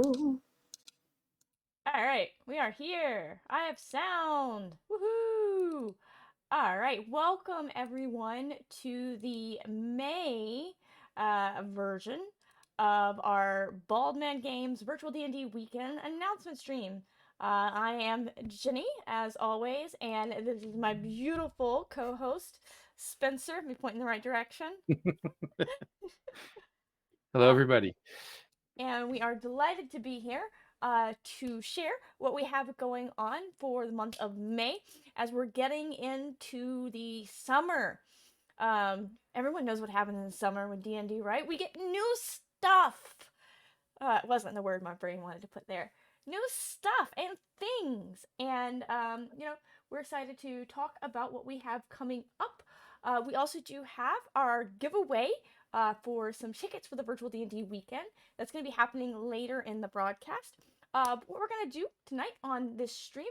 All right, we are here. I have sound. Woohoo! All right, welcome everyone to the May version of our Baldman Games Virtual D&D Weekend announcement stream. I am Jenny, as always, and this is my beautiful co-host, Spencer. Let me point in the right direction. Hello, everybody. And we are delighted to be here to share what we have going on for the month of May as we're getting into the summer. Everyone knows what happens in the summer with D&D, right? We get new stuff. It wasn't the word my brain wanted to put there. New stuff and things. And, we're excited to talk about what we have coming up. We also do have our giveaway for some tickets for the virtual D&D weekend. That's going to be happening later in the broadcast. What we're going to do tonight on this stream,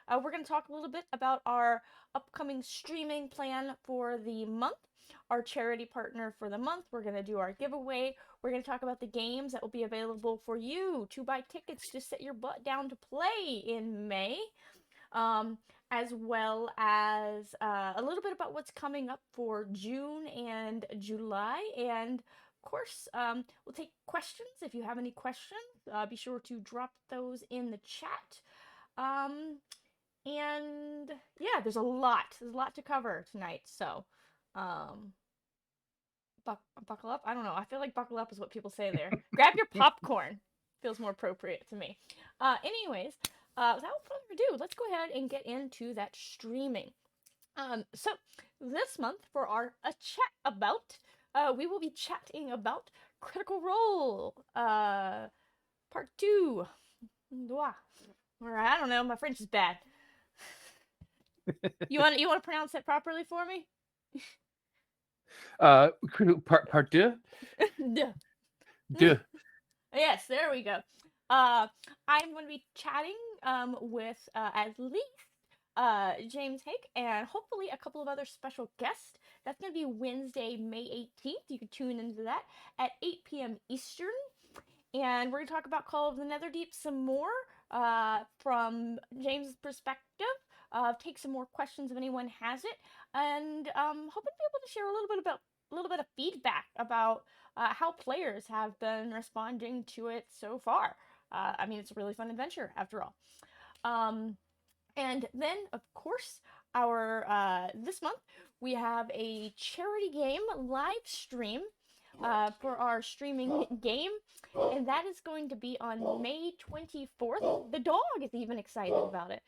we're going to talk a little bit about our upcoming streaming plan for the month, our charity partner for the month. We're going to do our giveaway. We're going to talk about the games that will be available for you to buy tickets to sit your butt down to play in May. As well as a little bit about what's coming up for June and July. And of course, we'll take questions. If you have any questions, be sure to drop those in the chat. And yeah, there's a lot to cover tonight. So, buckle up. I don't know. I feel like buckle up is what people say there. Grab your popcorn. Feels more appropriate to me. Anyways, without further ado, let's go ahead and get into that streaming. So this month for our chat about, we will be chatting about Critical Role, part 2. Or I don't know, my French is bad. You want to pronounce it properly for me? Part deux? Deux. Yes, there we go. I'm going to be chatting with at least James Hake and hopefully a couple of other special guests. That's going to be Wednesday, May 18th. You can tune into that at 8 p.m. Eastern. And we're going to talk about Call of the Netherdeep some more from James's perspective. Take some more questions if anyone has it, and hoping to be able to share a little bit of feedback about how players have been responding to it so far. I mean, it's a really fun adventure after all. And then, of course, our this month we have a charity game live stream for our streaming game, and that is going to be on May 24th. The dog is even excited about it.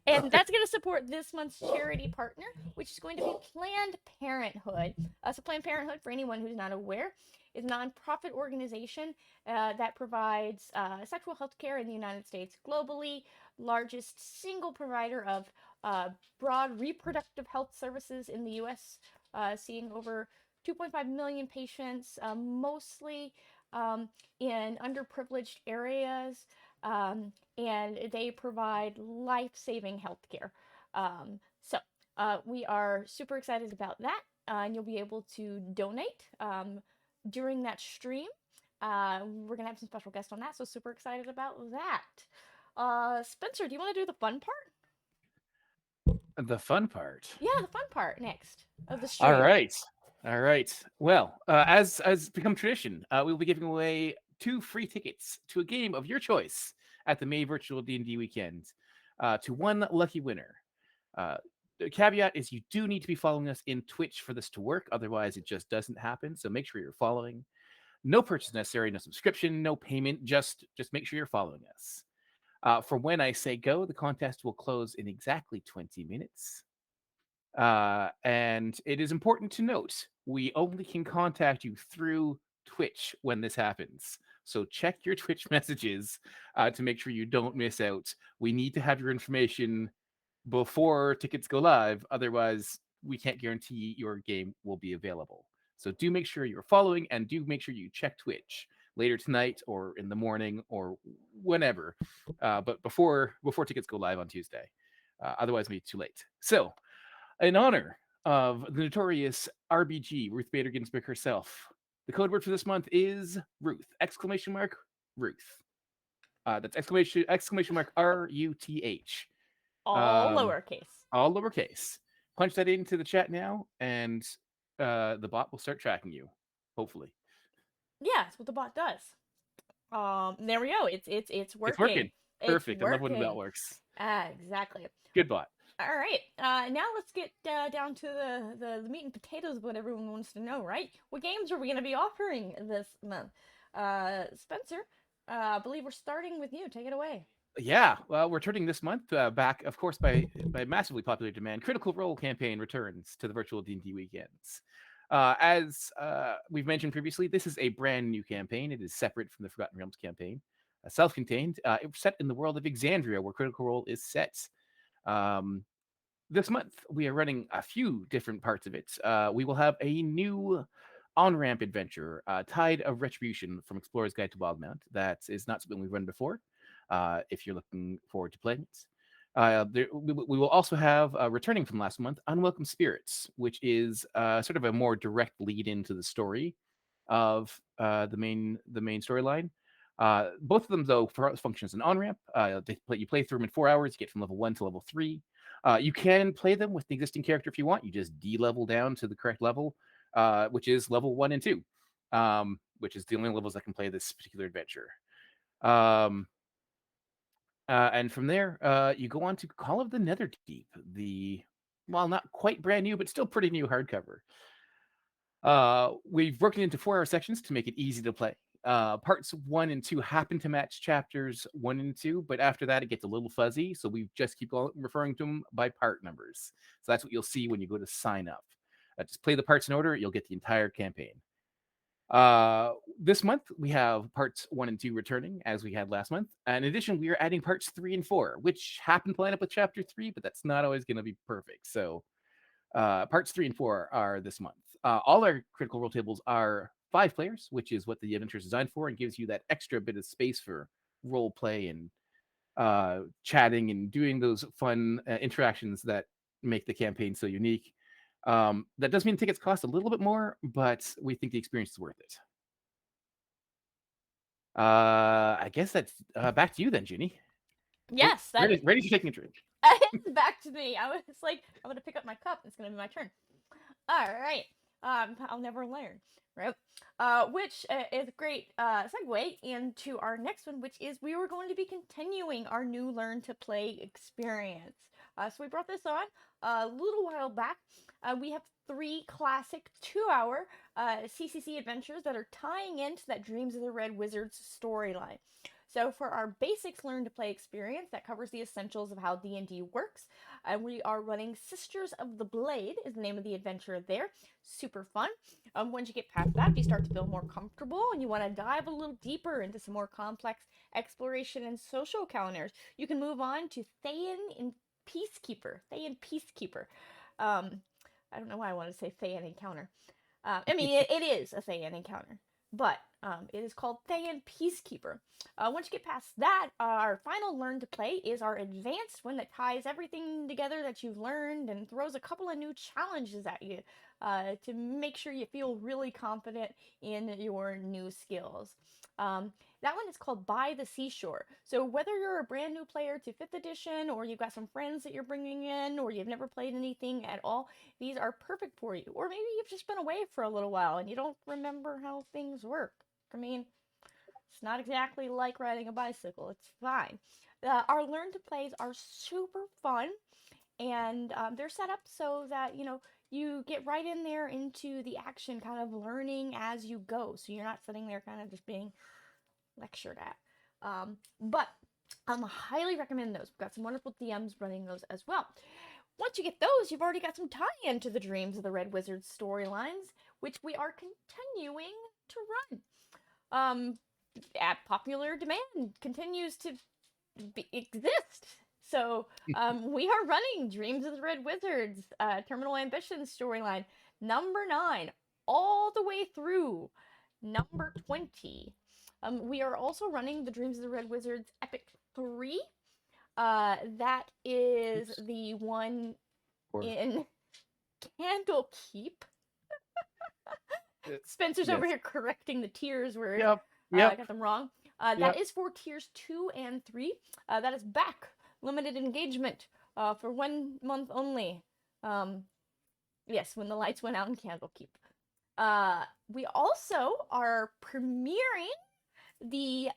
And that's going to support this month's charity partner, which is going to be Planned Parenthood. So Planned Parenthood, for anyone who's not aware, is a nonprofit organization that provides sexual health care in the United States globally, largest single provider of broad reproductive health services in the U.S., seeing over 2.5 million patients, mostly in underprivileged areas. And they provide life-saving healthcare. So we are super excited about that, and you'll be able to donate during that stream. We're gonna have some special guests on that, so super excited about that. Spencer, do you want to do the fun part? The fun part. Yeah, the fun part next of the stream. All right. Well, as become tradition, we will be giving away 2 free tickets to a game of your choice at the May Virtual D&D Weekend to one lucky winner. The caveat is you do need to be following us in Twitch for this to work. Otherwise, it just doesn't happen. So make sure you're following. No purchase necessary, no subscription, no payment. Just make sure you're following us. For when I say go, the contest will close in exactly 20 minutes. And it is important to note, we only can contact you through Twitch when this happens. So check your Twitch messages to make sure you don't miss out. We need to have your information before tickets go live. Otherwise, we can't guarantee your game will be available. So do make sure you're following, and do make sure you check Twitch later tonight or in the morning or whenever, but before tickets go live on Tuesday. Otherwise, it'll be too late. So, in honor of the notorious RBG, Ruth Bader Ginsburg herself. The code word for this month is Ruth! Exclamation mark Ruth. That's exclamation mark RUTH. All Um, lowercase. all lowercase. Punch that into the chat now, and the bot will start tracking you. Hopefully, Yeah, that's what the bot does. There we go. It's it's working. working. It's Perfect. I love when the bot working. works. Exactly. Good bot. All right. Now let's get down to the meat and potatoes of what everyone wants to know, right? What games are we going to be offering this month? Spencer, I believe we're starting with you. Take it away. Yeah, well, we're turning this month back, of course, by massively popular demand. Critical Role campaign returns to the virtual D&D weekends. As we've mentioned previously, this is a brand new campaign. It is separate from the Forgotten Realms campaign, self-contained. It's set in the world of Exandria, where Critical Role is set. Um, this month we are running a few different parts of it. We will have a new on-ramp adventure, Tide of Retribution from Explorer's Guide to Wildmount. That is not something we've run before. If you're looking forward to playing it. We will also have, returning from last month, Unwelcome Spirits, which is sort of a more direct lead into the story of the main storyline. Both of them, though, function as an on ramp. You play through them in 4 hours. You get from level 1 to level 3. You can play them with the existing character if you want. You just de-level down to the correct level, which is level 1 and 2, which is the only levels that can play this particular adventure. And from there, you go on to Call of the Netherdeep, the, well, not quite brand new, but still pretty new hardcover. We've broken it into 4-hour sections to make it easy to play. Parts 1 and 2 happen to match chapters 1 and 2, but after that it gets a little fuzzy, so we just keep referring to them by part numbers. So that's what you'll see when you go to sign up. Just play the parts in order, you'll get the entire campaign. This month we have parts 1 and 2 returning as we had last month. In addition, we are adding parts 3 and 4, which happen to line up with chapter 3, but that's not always going to be perfect. So parts 3 and 4 are this month. All our Critical Role tables are 5 players, which is what the adventure is designed for, and gives you that extra bit of space for role play and chatting and doing those fun interactions that make the campaign so unique. That does mean tickets cost a little bit more, but we think the experience is worth it. I guess that's back to you then, Ginny. Yes, that Ready to take a drink. is back to me. I was like, I'm gonna pick up my cup. It's gonna be my turn. All right. I'll never learn, right? Which is a great segue into our next one, which is we were going to be continuing our new Learn to Play experience. So we brought this on a little while back. We have 3 classic 2-hour CCC adventures that are tying into that Dreams of the Red Wizards storyline. So for our basics Learn to Play experience, that covers the essentials of how D&D works. And we are running Sisters of the Blade is the name of the adventure there. Super fun. Once you get past that, you start to feel more comfortable and you want to dive a little deeper into some more complex exploration and social encounters. You can move on to Thayan and Peacekeeper. Thayan Peacekeeper. I don't know why I want to say Thayan Encounter. I mean, it is a Thayan encounter, but it is called Thayan Peacekeeper. Once you get past that, our final Learn to Play is our advanced one that ties everything together that you've learned and throws a couple of new challenges at you to make sure you feel really confident in your new skills. That one is called By the Seashore. So whether you're a brand new player to 5th edition, or you've got some friends that you're bringing in, or you've never played anything at all, these are perfect for you. Or maybe you've just been away for a little while and you don't remember how things work. I mean, it's not exactly like riding a bicycle. It's fine. Our Learn to Plays are super fun, and they're set up so that, you get right in there into the action, kind of learning as you go. So you're not sitting there kind of just being lectured at. But I highly recommend those. We've got some wonderful DMs running those as well. Once you get those, you've already got some tie-in to the Dreams of the Red Wizards storylines, which we are continuing to run. At popular demand continues to exist. So we are running Dreams of the Red Wizards Terminal Ambitions storyline number 9 all the way through number 20. We are also running the Dreams of the Red Wizards Epic 3. That is Oops. the one Or in Candlekeep. Uh, Spencer's over yes. here correcting the tiers where Yep. I Yep. got them wrong. That Yep. is for tiers 2 and 3. That is back. Limited engagement for 1 month only. Um, yes, when the lights went out in Candlekeep. We also are premiering the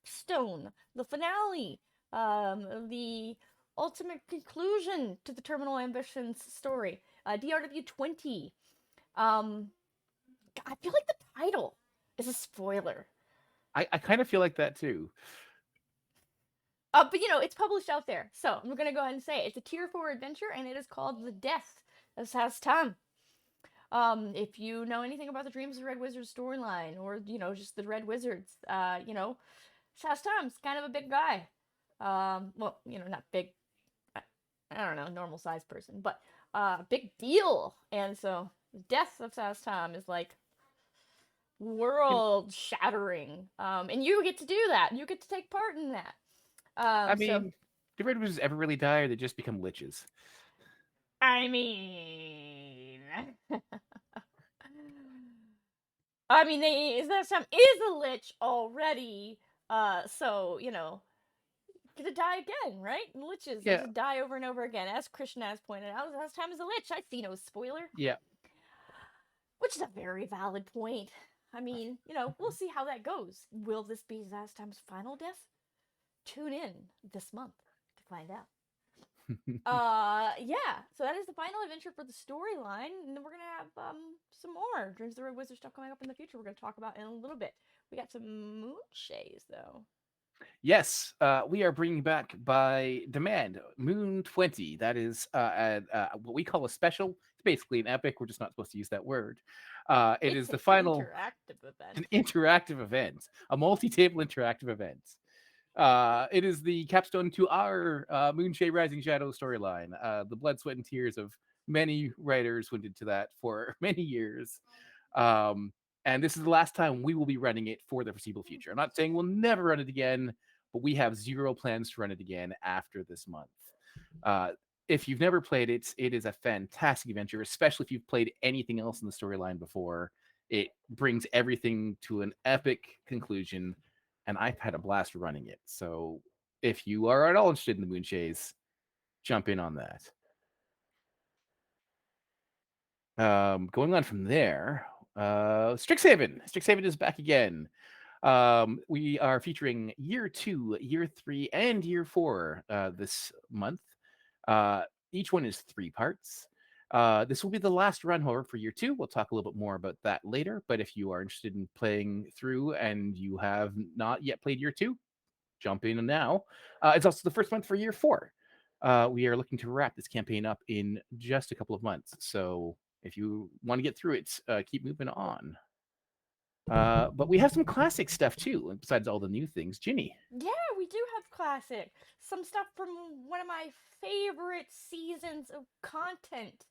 capstone, the finale, the ultimate conclusion to the Terminal Ambitions story. DRW 20. Um, I feel like the title is a spoiler. I kind of feel like that too. But you know, it's published out there. So I'm gonna go ahead and say it. It's a tier 4 adventure and it is called The Death of Sastam. If you know anything about the Dreams of the Red Wizard storyline, or you know, just the Red Wizards, you know, Sastam's kind of a big guy. Well, you know, not big. I don't know, normal sized person, but big deal. And so, the death of Sastam is like And, world shattering. And you get to do that. You get to take part in that. I So mean, do red wizards ever really die, or they just become liches? I mean, I mean, Sastam is a lich already. So you know, gonna die again, right? And liches, they Yeah. just die over and over again. As Krishna has pointed out, Sastam is a lich. I see no spoiler. Yeah. Which is a very valid point. I mean, you know, we'll see how that goes. Will this be Zastam's final death? Tune in this month to find out. Yeah. So that is the final adventure for the storyline, and then we're gonna have some more Dreams of the Red Wizard stuff coming up in the future. We're gonna talk about in a little bit. We got some moonshays though. Yes, we are bringing back by demand Moon 20. That is what we call a special. It's basically an epic. We're just not supposed to use that word. It It's is the an final, interactive event. an interactive event, a multi-table interactive event. It is the capstone to our Moonshade Rising Shadow storyline. The blood, sweat, and tears of many writers went into that for many years. Um, and this is the last time we will be running it for the foreseeable future. I'm not saying we'll never run it again, but we have zero plans to run it again after this month. Uh, if you've never played it, it is a fantastic adventure, especially if you've played anything else in the storyline before. It brings everything to an epic conclusion, and I've had a blast running it. So if you are at all interested in the Moonshays, jump in on that. Going on from there, Strixhaven. Strixhaven is back again. We are featuring year 2, year 3, and year 4 this month. Uh, each one is 3 parts. This will be the last run, however, for year 2. We'll talk a little bit more about that later. But if you are interested in playing through and you have not yet played year 2, jump in now. It's also the first month for year 4. We are looking to wrap this campaign up in just a couple of months. So if you want to get through it, keep moving on. But we have some classic stuff too, besides all the new things. Ginny. Yeah, we do have classic. Some stuff from one of my favorite seasons of content.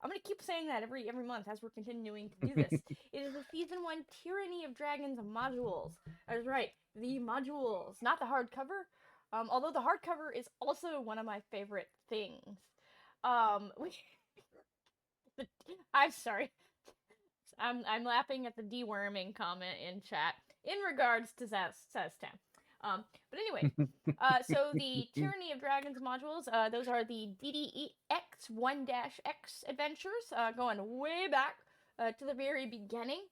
I'm gonna keep saying that every month as we're continuing to do this. It is the season 1 Tyranny of Dragons modules. That is right, the modules, not the hardcover. Although the hardcover is also one of my favorite things. We, I'm sorry. I'm laughing at the deworming comment in chat in regards to Sastam. But anyway, so the Tyranny of Dragons modules, those are the DDEX 1-X adventures, going way back to the very beginning.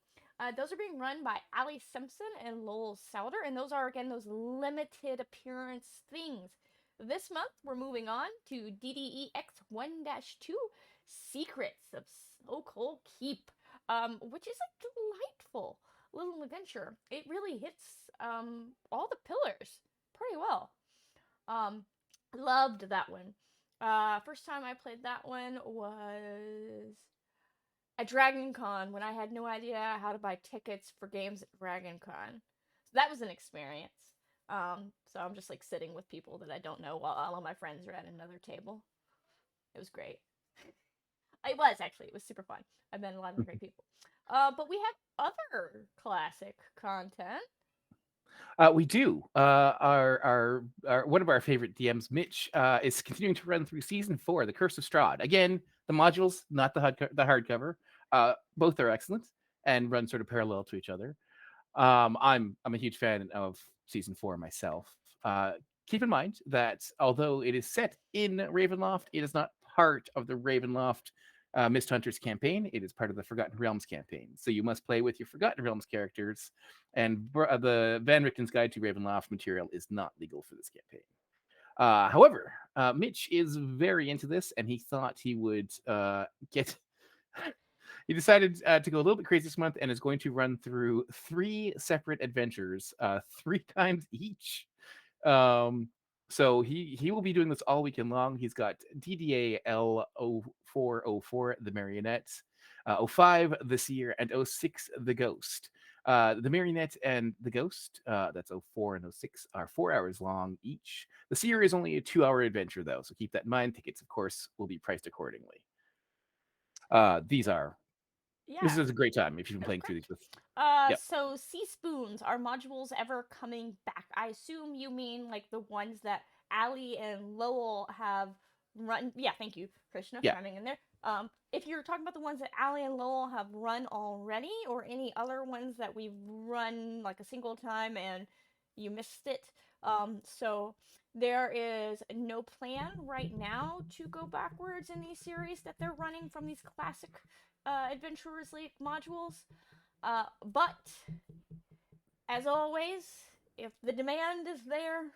Those are being run by Ali Simpson and Lowell Souder, and those are, again, those limited appearance things. This month, we're moving on to DDEX 1-2 Secrets of Smokehold Keep, which is a delightful little adventure. It really hits all the pillars pretty well. Um, Loved that one. First time I played that one was at Dragon Con when I had no idea how to buy tickets for games at Dragon Con. So that was an experience. So I'm just like sitting with people that I don't know while all of my friends are at another table. It was great. It was actually. It was super fun. I've met a lot of great people. But we have other classic content. We do. Our one of our favorite DMs, Mitch, is continuing to run through season 4, The Curse of Strahd. Again, The modules, not the hardcover. Both are excellent and run sort of parallel to each other. I'm a huge fan of season 4 myself. Keep in mind that although it is set in Ravenloft, it is not part of the Ravenloft Mist Hunters campaign. It is part of the Forgotten Realms campaign. So you must play with your Forgotten Realms characters, and the Van Richten's Guide to Ravenloft material is not legal for this campaign. However, Mitch is very into this, and he thought he would get. He decided to go a little bit crazy this month and is going to run through 3 separate adventures, 3 times each. Um, so he will be doing this all weekend long. He's got DDA L0404, the Marionette, '05, the Seer, and '06, the Ghost. The Marionette and the Ghost, that's '04 and '06, are 4 hours long each. The Seer is only a 2 hour adventure, though, so keep that in mind. Tickets, of course, will be priced accordingly. These are This Yeah. is a great time if you've been That's playing through correct. these with. Yep. So sea spoons, are modules ever coming back? I assume you mean like the ones that Ali and Lowell have run. Yeah, thank you, Krishna, for Yeah. chiming in there. If you're talking about the ones that Ali and Lowell have run already, or any other ones that we've run like a single time and you missed it, so there is no plan right now to go backwards in these series that they're running from these classic Adventurers League modules. But as always, if the demand is there,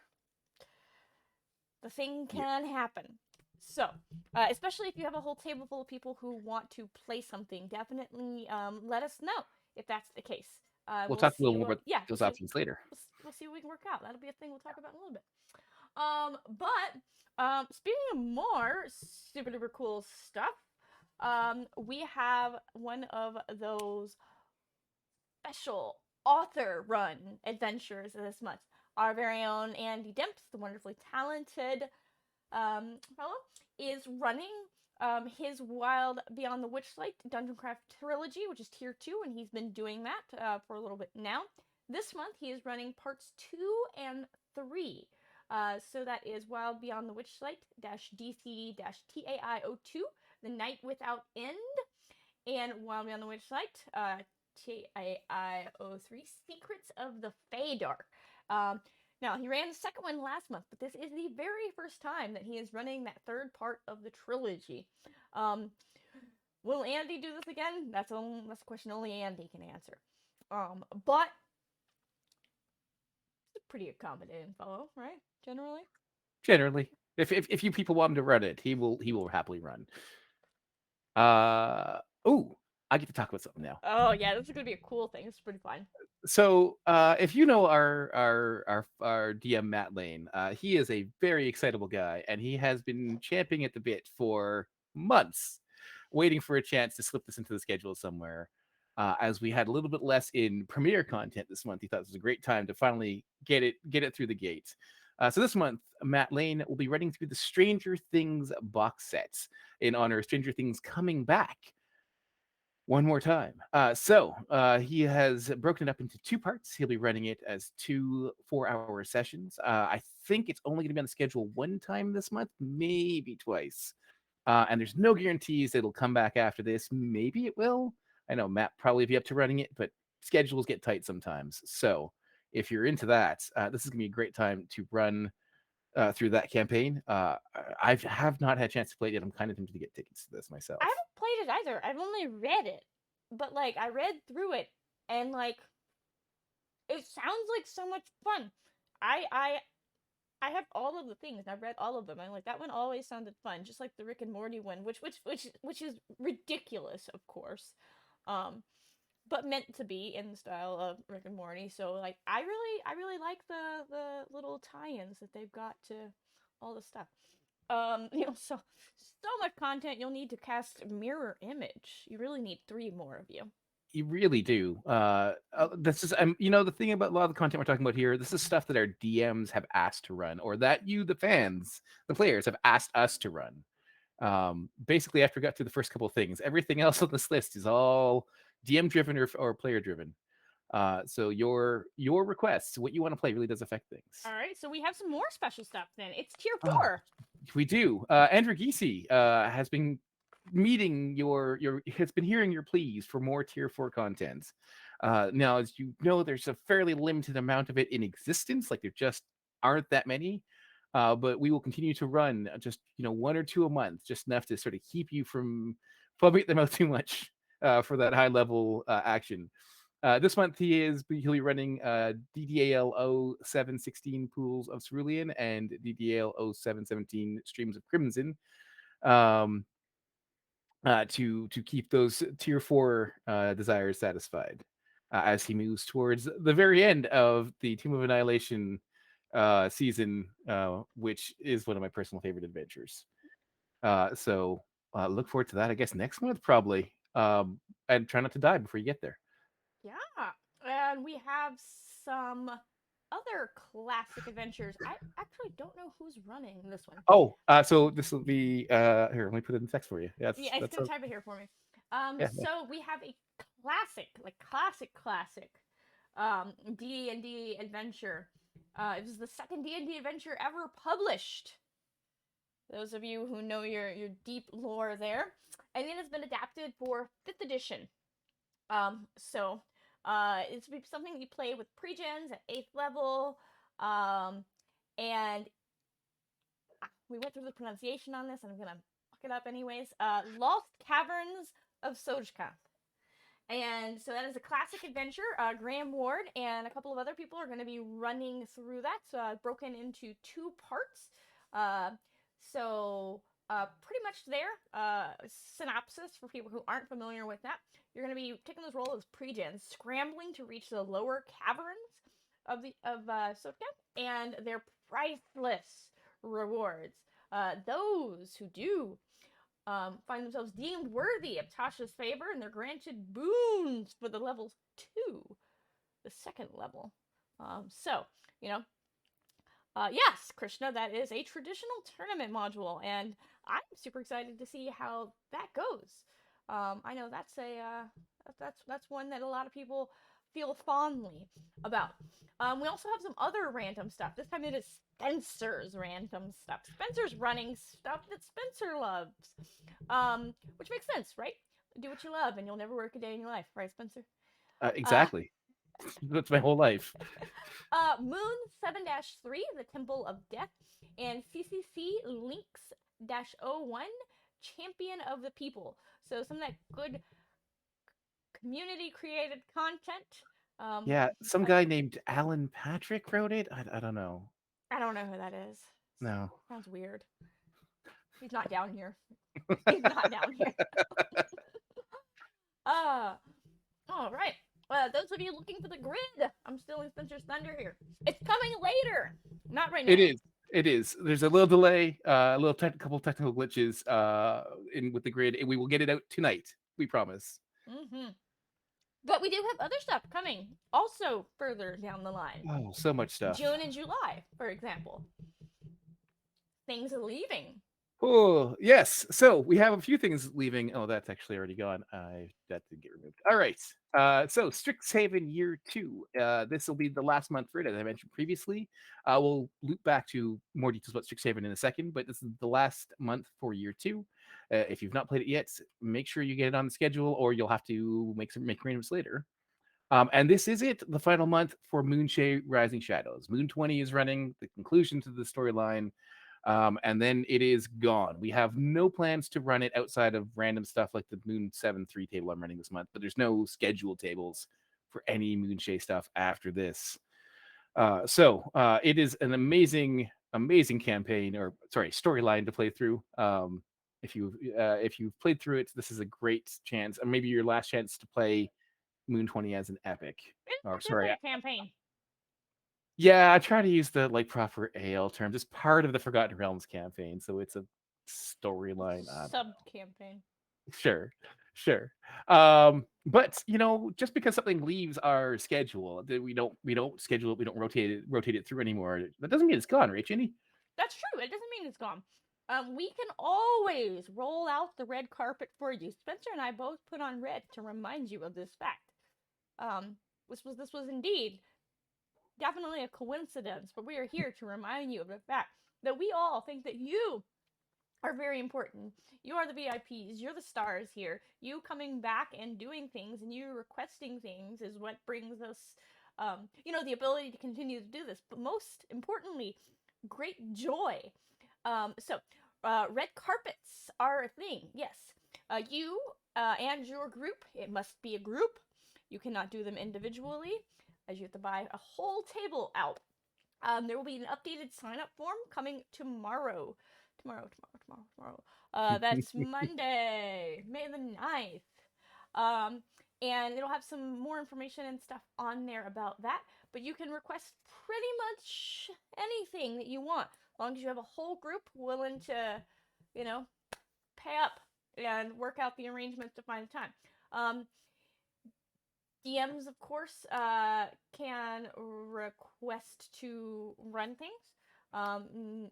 the thing Yeah. can happen. So, especially if you have a whole table full of people who want to play something, definitely let us know if that's the case. We'll We'll talk a see little more what. about Yeah, those options later. we'll see what we can work out. That'll be a thing we'll talk about in a little bit. But speaking of more super duper cool stuff, we have one of those special author run adventures this month. Our very own Andy Demps, the wonderfully talented fellow, is running his Wild Beyond the Witchlight Dungeon Craft trilogy, which is tier 2, and he's been doing that for a little bit now. This month he is running parts 2 and 3. So that is Wild Beyond the Witchlight DC TAI02, The Night Without End, and Wild Beyond the Witchlight TAI03, Secrets of the Feydark. Now, he ran the second one last month, but this is the very first time that he is running that third part of the trilogy. Will Andy do this again? That's a question only Andy can answer. But he's a pretty accommodating fellow, right? Generally. Generally, if you people want him to run it, he will happily run. Oh, I get to talk about something now. Oh yeah, this is gonna be a cool thing. It's pretty fun. So, if you know our DM Matt Lane, he is a very excitable guy, and he has been champing at the bit for months, waiting for a chance to slip this into the schedule somewhere. As we had a little bit less in premiere content this month, he thought it was a great time to finally get it through the gate. So this month, Matt Lane will be running through the Stranger Things box sets in honor of Stranger Things coming back one more time. He has broken it up into 2 parts. He'll be running it as 2 4-hour sessions. I think it's only going to be on the schedule one time this month, maybe twice. And there's no guarantees it'll come back after this. Maybe it will. I know Matt probably be up to running it, but schedules get tight sometimes. So if you're into that, this is going to be a great time to run through that campaign. I have not had a chance to play it yet. I'm kind of tempted to get tickets to this I myself. haven't played it either. I've only read it, but like I read through it, and like it sounds like so much fun. I I I have all of the things. I've read all of them. I'm like that one always sounded fun, just like the Rick and Morty one, which is ridiculous, of course, um, but meant to be in the style of Rick and Morty. So like I really like the little tie-ins that they've got to all the stuff. So much content you'll need to cast mirror image. You really need 3 more of you. You really do. This is, the thing about a lot of the content we're talking about here. This is stuff that our DMs have asked to run, or that you, the fans, the players, have asked us to run. Basically, after we got through the first couple of things, everything else on this list is all DM driven or player driven. So your requests, what you want to play, really does affect things. All right, so we have some more special stuff then. It's tier Oh, 4. we do. Andrew Giese has been meeting your has been hearing your pleas for more tier 4 content. Now, as you know, there's a fairly limited amount of it in existence. Like there just aren't that many. But we will continue to run just one or two a month, just enough to sort of keep you from foaming at the mouth too much for that high level action. This month he'll be running DDAL 0716 Pools of Cerulean and DDAL 0717 Streams of Crimson. Um, to keep those tier 4 desires satisfied as he moves towards the very end of the Tomb of Annihilation season, which is one of my personal favorite adventures. So look forward to that, I guess, next month, probably. And try not to die before you get there. Yeah, and we have some other classic adventures. I actually don't know who's running this one. Oh, so this will be here. Let me put it in text for you. Yeah, it's gonna type it here for me. Yeah. So we have a classic, D&D adventure. It was the second D&D adventure ever published. Those of you who know your deep lore there, and it has been adapted for 5th edition. So it's something you play with pre-gens at 8th level, and we went through the pronunciation on this, and I'm gonna fuck it up anyways. Lost Caverns of Sojka. And so that is a classic adventure. Graham Ward and a couple of other people are going to be running through that. So broken into 2 parts. Pretty much there. Synopsis for people who aren't familiar with that. You're going to be taking this role as pre-gens, scrambling to reach the lower caverns of Sotka, and their priceless rewards. Those who do find themselves deemed worthy of Tasha's favor, and they're granted boons for the levels 2, the second level. Yes, Krishna, that is a traditional tournament module, and I'm super excited to see how that goes. I know that's one that a lot of people feel fondly about. We also have some other random stuff. This time it is Spencer's random stuff. Spencer's running stuff that Spencer loves, which makes sense, right? Do what you love, and you'll never work a day in your life, right, Spencer? Uh, Exactly. That's my whole life. Moon 7-3, the Temple of Death, and CCC Links -01, Champion of the People. So some of that good community created content. Yeah, some guy named Alan Patrick wrote it. I don't know. I don't know who that is. No. Sounds weird. He's not down here. He's not down here. All right. Those of you looking for the grid, I'm stealing Spencer's thunder here. It's coming later, not right It now. is. It is. There's a little delay, a little couple technical glitches in with the grid. We will get it out tonight. We promise. Mm-hmm. But we do have other stuff coming also further down the line. Oh, so much stuff. June and July, for example. Things are leaving. Oh, yes. So we have a few things leaving. Oh, that's actually already gone. That did get removed. All right. So Strixhaven Year 2. This will be the last month for it, as I mentioned previously. We'll loop back to more details about Strixhaven in a second, but this is the last month for Year 2. If you've not played it yet, make sure you get it on the schedule, or you'll have to make arrangements later. And this is it, the final month for Moonshade Rising Shadows. Moon 20 is running, the conclusion to the storyline. And then it is gone. We have no plans to run it outside of random stuff like the Moon 7-3 table I'm running this month, but there's no scheduled tables for any Moonshade stuff after this. It is an amazing campaign, or sorry, storyline to play through. If you've played through it, this is a great chance, or maybe your last chance to play Moon 20 as an epic. It's Or a sorry, different campaign. yeah, I try to use the proper AL terms. It's part of the Forgotten Realms campaign, so it's a storyline. Sub campaign. Sure, sure. But just because something leaves our schedule, that we don't schedule it, we don't rotate it through anymore. That doesn't mean it's gone, right, Jenny? That's true. It doesn't mean it's gone. We can always roll out the red carpet for you. Spencer and I both put on red to remind you of this fact. This was indeed definitely a coincidence, but we are here to remind you of the fact that we all think that you are very important. You are the VIPs. You're the stars here. You coming back and doing things and you requesting things is what brings us, the ability to continue to do this. But most importantly, great joy. Red carpets are a thing. Yes, you and your group. It must be a group. You cannot do them individually, as you have to buy a whole table out. There will be an updated sign up form coming tomorrow. Tomorrow. That's Monday, May the 9th. Um, and it'll have some more information and stuff on there about that. But you can request pretty much anything that you want, as long as you have a whole group willing to, you know, pay up and work out the arrangements to find the time. DMs, of course, can request to run things. No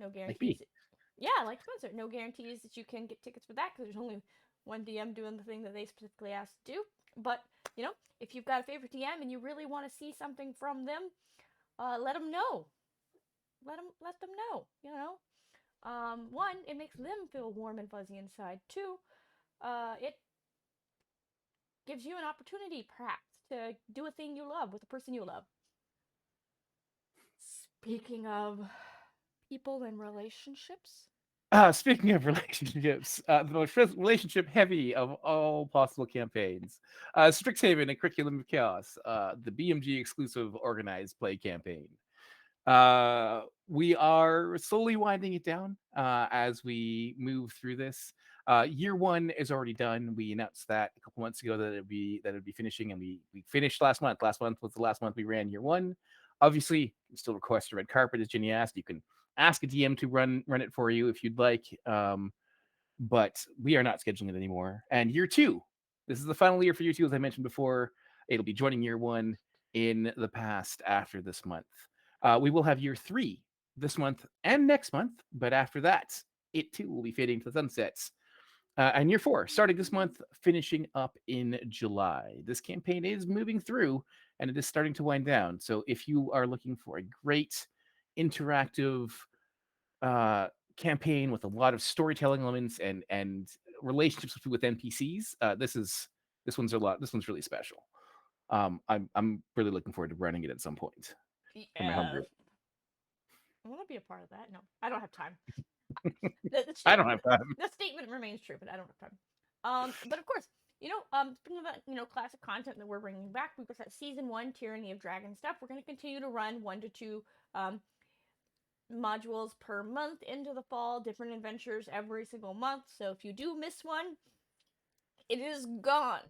Like guarantees. me. Yeah, like Spencer, no guarantees that you can get tickets for that because there's only one DM doing the thing that they specifically asked to do. But if you've got a favorite DM and you really want to see something from them, let them know. Let them know. One, it makes them feel warm and fuzzy inside. Two, it gives you an opportunity, perhaps, to do a thing you love with a person you love. Speaking of people and relationships, Speaking of relationships, the most relationship heavy of all possible campaigns, Strixhaven and Curriculum of Chaos, the BMG exclusive organized play campaign. We are slowly winding it down as we move through this. Year one is already done. We announced that a couple months ago that it'd be finishing, and we finished last month. Last month was the last month we ran year one. Obviously, you can still request a red carpet, as Jenny asked. You can ask a DM to run it for you if you'd like. But we are not scheduling it anymore. And year two, this is the final year for year two, as I mentioned before. It'll be joining year one in the past after this month. We will have year three this month and next month, but after that, it too will be fading to the sunsets. And year four, starting this month, finishing up in July. This campaign is moving through and it is starting to wind down. So if you are looking for a great interactive campaign with a lot of storytelling elements and relationships with NPCs, this one's really special. I'm really looking forward to running it at some point for my home yes, group. I want to be a part of that. No, I don't have time. The I don't statement, have time. the statement remains true, but I don't have time. But of course, speaking about classic content that we're bringing back, we've got that season one Tyranny of Dragon stuff. We're going to continue to run 1 to 2 um, modules per month into the fall, different adventures every single month. So if you do miss one, it is gone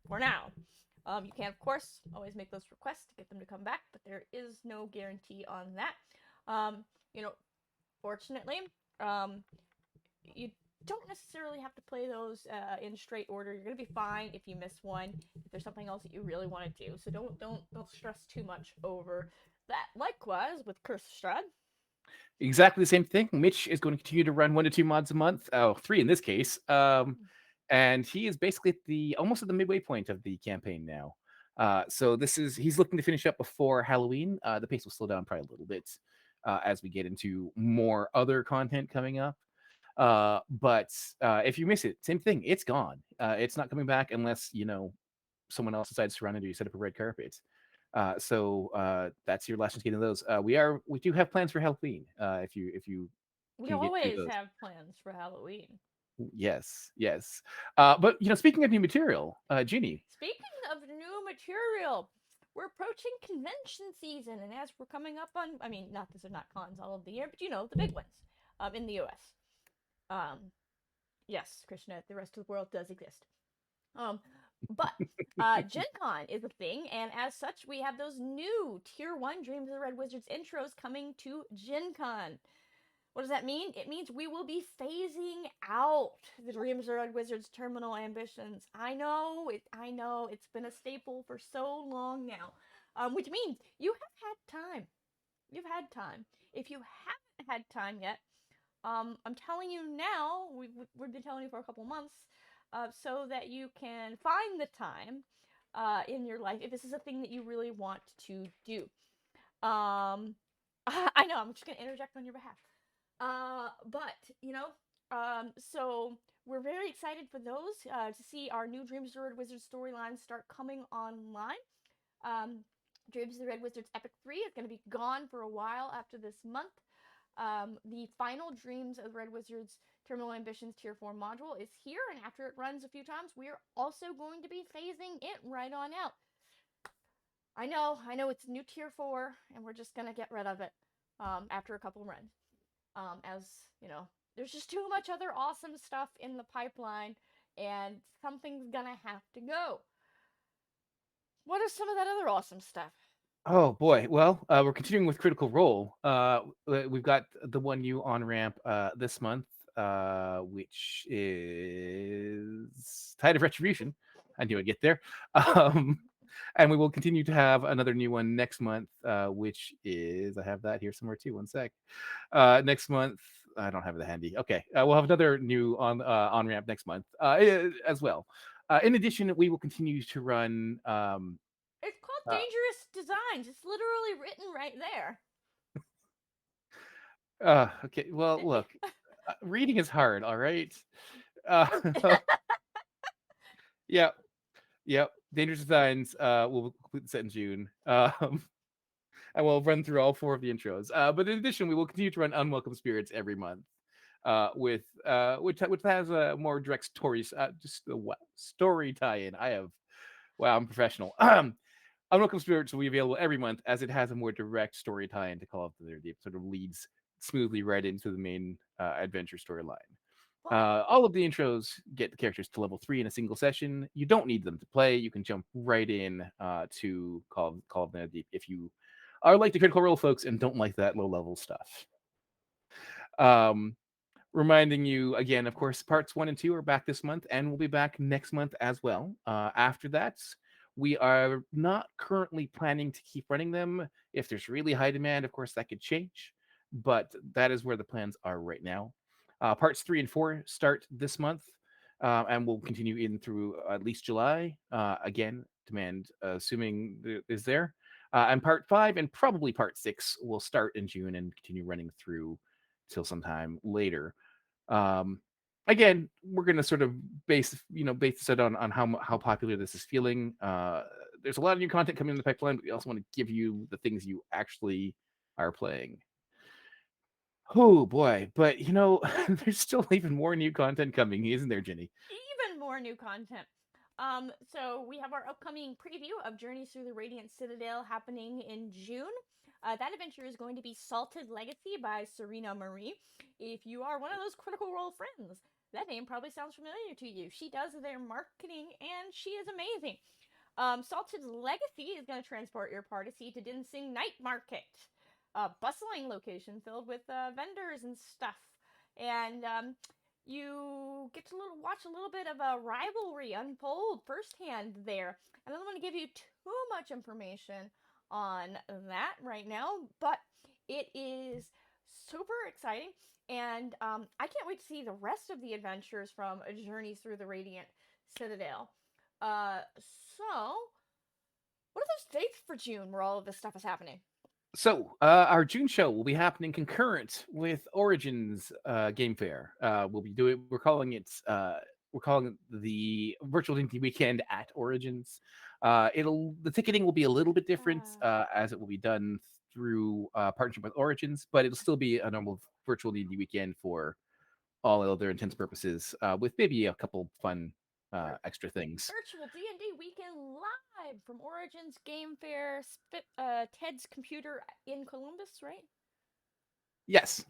for now. You can, of course, always make those requests to get them to come back, but there is no guarantee on that. Um, you know, Fortunately, um, you don't necessarily have to play those in straight order. You're gonna be fine if you miss one. If there's something else that you really want to do, so don't stress too much over that. Likewise with Curse of Strahd. Exactly the same thing. Mitch is going to continue to run 1 to 2 mods a month. Oh, three in this case. And he is basically almost at the midway point of the campaign now. So he's looking to finish up before Halloween. The pace will slow down probably a little bit as we get into more other content coming up. But if you miss it, same thing. It's gone. It's not coming back unless someone else decides to run it or you set up a red carpet. So that's your last chance getting those. We do have plans for Halloween. If you We can get through always those. have plans for Halloween. Yes. But speaking of new material, Ginny. Speaking of new material, we're approaching convention season, and as we're coming up on, I mean, not that they're not cons all of the year, but the big ones in the U.S. Um, yes, Krishna, the rest of the world does exist. Um, but Gen Con is a thing, and as such, we have those new Tier 1 Dreams of the Red Wizards intros coming to Gen Con. What does that mean? It means we will be phasing out the Dreams of the Red Wizards terminal ambitions. I know, it's been a staple for so long now. Which means you have had time. You've had time. If you haven't had time yet, I'm telling you now, we've been telling you for a couple months, so that you can find the time in your life if this is a thing that you really want to do. I know, I'm just going to interject on your behalf. But so we're very excited for those to see our new Dreams of the Red Wizard storylines start coming online. Um, Dreams of the Red Wizards Epic 3 is going to be gone for a while after this month. The final Dreams of the Red Wizards Terminal Ambitions Tier 4 module is here, and after it runs a few times, we are also going to be phasing it right on out. I know it's new Tier 4, and we're just going to get rid of it after a couple runs. As you know, there's just too much other awesome stuff in the pipeline, and something's gonna have to go. What is some of that other awesome stuff? Oh boy. Well, we're continuing with Critical Role. We've got the one new on ramp this month, which is Tide of Retribution. I knew I'd get there. Um, and we will continue to have another new one next month, which is I have that here somewhere too. One sec. Next month, I don't have it handy. Okay, we'll have another new on ramp next month as well. In addition, we will continue to run. It's called Uh, Dangerous Designs. It's literally written right there. okay. Well, look, reading is hard. All right. Uh, yeah. Yep. Dangerous Designs. Will complete the set in June. And we'll run through all four of the intros. But in addition, we will continue to run Unwelcome Spirits every month. With which has a more direct stories, just a story tie-in. I'm professional. Unwelcome Spirits will be available every month as it has a more direct story tie-in to Call of the Deep. Sort of leads smoothly right into the main adventure storyline. Fun. All of the intros get the characters to level 3 in a single session. You don't need them to play. You can jump right in to Call of the Deep if you are like the Critical Role folks and don't like that low level stuff. Um, Reminding you again, of course, parts 1 and 2 are back this month and will be back next month as well. After that, we are not currently planning to keep running them. If there's really high demand, of course, that could change, but that is where the plans are right now. Parts 3 and 4 start this month and will continue in through at least July. Again, demand assuming is there. And part 5 and probably part 6 will start in June and continue running through till sometime later. Um, Again, we're going to sort of base it on how popular this is feeling. There's a lot of new content coming in the pipeline, but we also want to give you the things you actually are playing. Oh boy, but there's still even more new content coming, isn't there, Jenny? Even more new content. So we have our upcoming preview of Journeys Through the Radiant Citadel happening in June. That adventure is going to be Salted Legacy by Serena Marie. If you are one of those Critical Role friends, that name probably sounds familiar to you. She does their marketing and she is amazing. Salted Legacy is going to transport your party to Dinsing Night Market, a bustling location filled with vendors and stuff. And you get to watch a little bit of a rivalry unfold firsthand there. And I don't want to give you too much information on that right now, but it is super exciting. And I can't wait to see the rest of the adventures from Journeys Through the Radiant Citadel. Uh, so, what are those dates for June where all of this stuff is happening? So, our June show will be happening concurrent with Origins Game Fair. We're calling it the Virtual D&D Weekend at Origins. The ticketing will be a little bit different as it will be done through partnership with Origins, but it'll still be a normal Virtual D&D Weekend for all other intents and purposes, with maybe a couple fun extra things. Virtual D&D Weekend live from Origins Game Fair, Ted's computer in Columbus, right? Yes,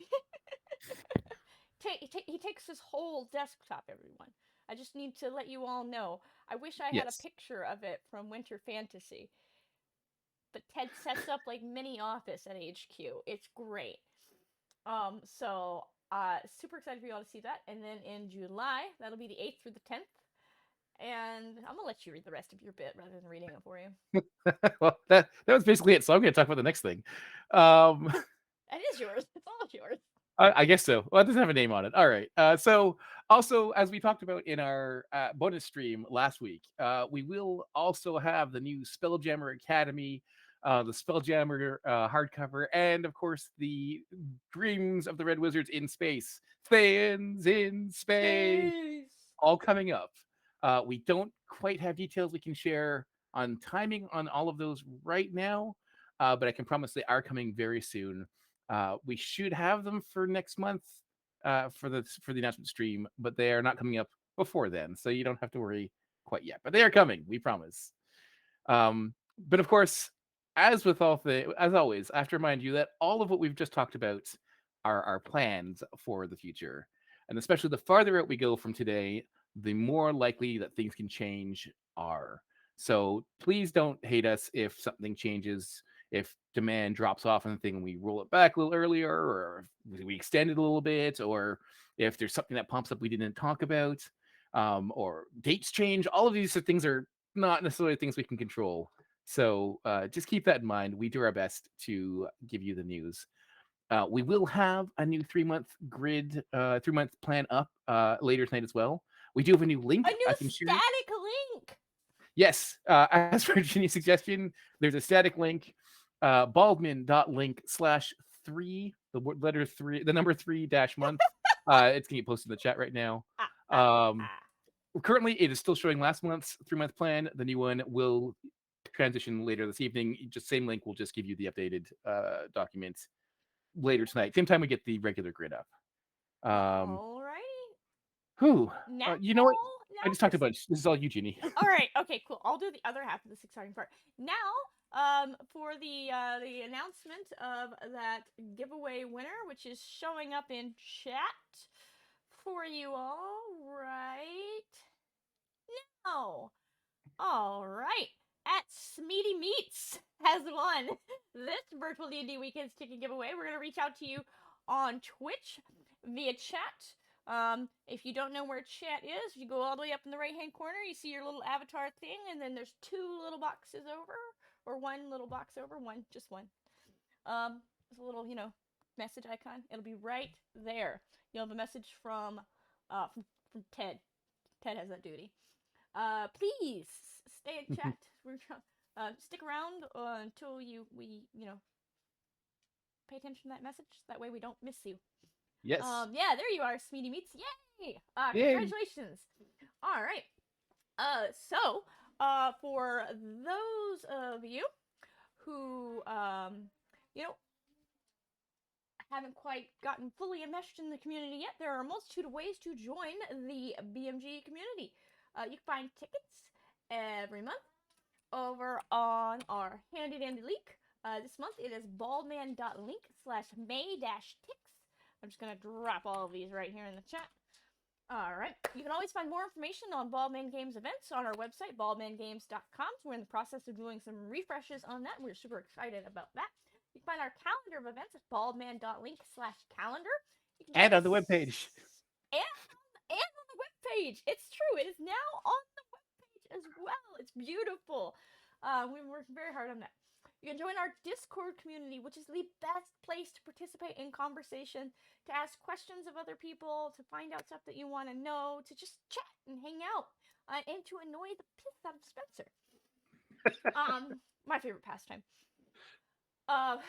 He takes his whole desktop, everyone. I just need to let you all know. I wish I had a yes. picture of it from Winter Fantasy. But Ted sets up like mini office at HQ. It's great. Super excited for you all to see that. And then in July, that'll be the 8th through the 10th. And I'm gonna let you read the rest of your bit rather than reading it for you. Well, that was basically it. So I'm going to talk about the next thing. Um, That is yours. It's all yours. I guess so. Well, it doesn't have a name on it. All right. So also, as we talked about in our bonus stream last week, we will also have the new Spelljammer Academy the Spelljammer hardcover, and of course the Dreams of the Red Wizards in Space, Fans in Space, Space. all coming up. We don't quite have details we can share on timing on all of those right now, but I can promise they are coming very soon. We should have them for next month for the announcement stream, but they are not coming up before then, so you don't have to worry quite yet. But they are coming, we promise. But of course, as always, I have to remind you that all of what we've just talked about are our plans for the future, and especially the farther out we go from today, the more likely that things can change are. So please don't hate us if something changes, if demand drops off on the thing and we roll it back a little earlier, or if we extend it a little bit, or if there's something that pops up we didn't talk about, or dates change. All of these things are not necessarily things we can control. So just keep that in mind. We do our best to give you the news. We will have a new 3 month grid, 3 month plan up later tonight as well. We do have a new A link new I can share. static link. Yes, as for Ginny's suggestion, there's a static link, baldman.link/3, the letter 3, the number 3-month. It's going to get posted in the chat right now. Ah, ah, Um, ah. Currently, it is still showing last month's 3 month plan. The new one will transition later this evening. Just same link will just give you the updated document later tonight. Same time we get the regular grid up. Um, All right. whew. Now, You know what? I now just for talked a bunch. This is all you, Ginny. all right. Okay. Cool. I'll do the other half of this exciting part now. For the announcement of that giveaway winner, which is showing up in chat for you all right now. All right. At Smeety Meats has won this virtual D&D Weekends ticket giveaway. We're going to reach out to you on Twitch via chat. If you don't know where chat is, you go all the way up in the right-hand corner. You see your little avatar thing, and then there's two little boxes over, or one little box over, just one. There's a little, message icon. It'll be right there. You'll have a message from Ted. Ted has that duty. Please stay in chat. We're stick around until we pay attention to that message. That way we don't miss you. Yes. Yeah, there you are, Smeety Meats. Yay! Yay. Congratulations. All right. For those of you who you know haven't quite gotten fully enmeshed in the community yet, there are a multitude of ways to join the BMG community. You can find tickets every month over on our handy dandy link. This month it is baldman.link/may-ticks. I'm just going to drop all of these right here in the chat. All right. You can always find more information on Baldman Games events on our website, baldmangames.com. So we're in the process of doing some refreshes on that. We're super excited about that. You can find our calendar of events at baldman.link/calendar. You can join And on the us webpage. and on the webpage. It's true. It is now on the webpage as well. It's beautiful. We've been working very hard on that. You can join our Discord community, which is the best place to participate in conversation, to ask questions of other people, to find out stuff that you want to know, to just chat and hang out, and to annoy the piss out of Spencer. My favorite pastime. But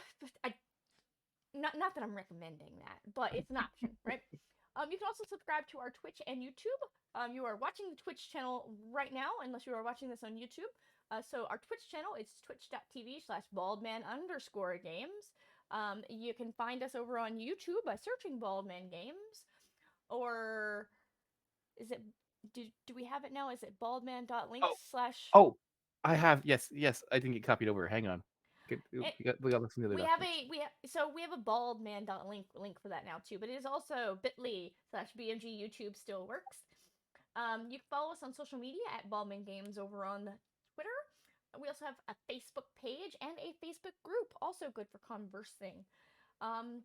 not that I'm recommending that, but it's an option, right? You can also subscribe to our Twitch and YouTube. You are watching the Twitch channel right now, unless you are watching this on YouTube. So our Twitch channel is twitch.tv/baldman_games. You can find us over on YouTube by searching Baldman Games. Or is it, do we have it now? Is it baldman.link Oh, slash oh, I have. Yes. I didn't get copied over. Hang on. it, We got some other we have documents. we have a baldman.link for that now too, but it is also bit.ly/bmg YouTube still works. You can follow us on social media at Baldman Games over on Twitter. We also have a Facebook page and a Facebook group, also good for conversing. And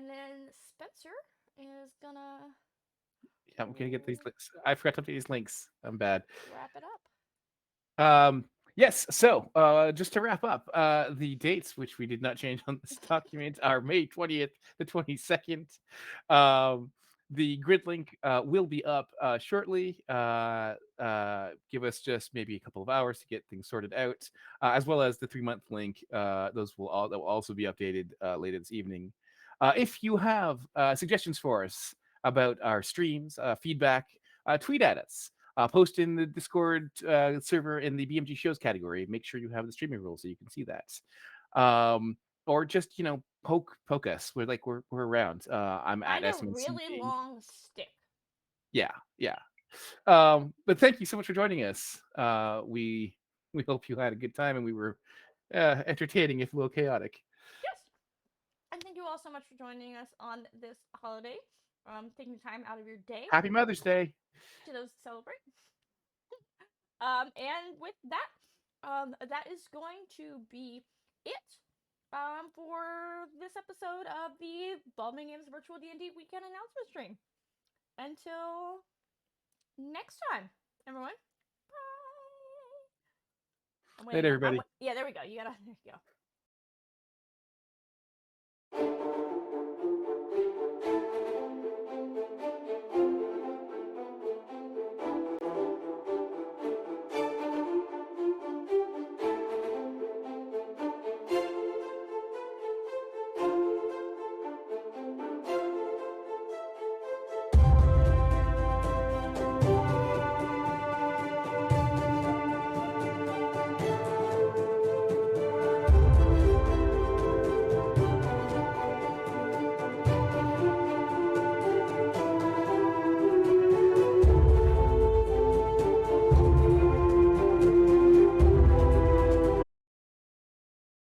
then Spencer is gonna Yeah, I'm gonna get these links. I forgot to update these links. I'm bad. wrap it up. Yes. So, just to wrap up, the dates which we did not change on this document are May 20th, the 22nd. Um, The grid link will be up shortly. Give us just maybe a couple of hours to get things sorted out, as well as the 3 month link. Those will all that will also be updated later this evening. If you have suggestions for us about our streams, feedback, tweet at us. Post in the Discord server in the BMG shows category. Make sure you have the streaming rules so you can see that. Or just poke us. We're around. I'm at Find a SMC really Game. long stick. Yeah. But thank you so much for joining us. We hope you had a good time and we were entertaining, if a little chaotic. Yes. And thank you all so much for joining us on this holiday. Taking time out of your day Happy Mother's Day. to those celebrate. And with that, that is going to be it for this episode of the Baldman Games Virtual D&D Weekend Announcement Stream. Until next time, everyone. Bye. Later, everybody. Yeah, there we go. There you go.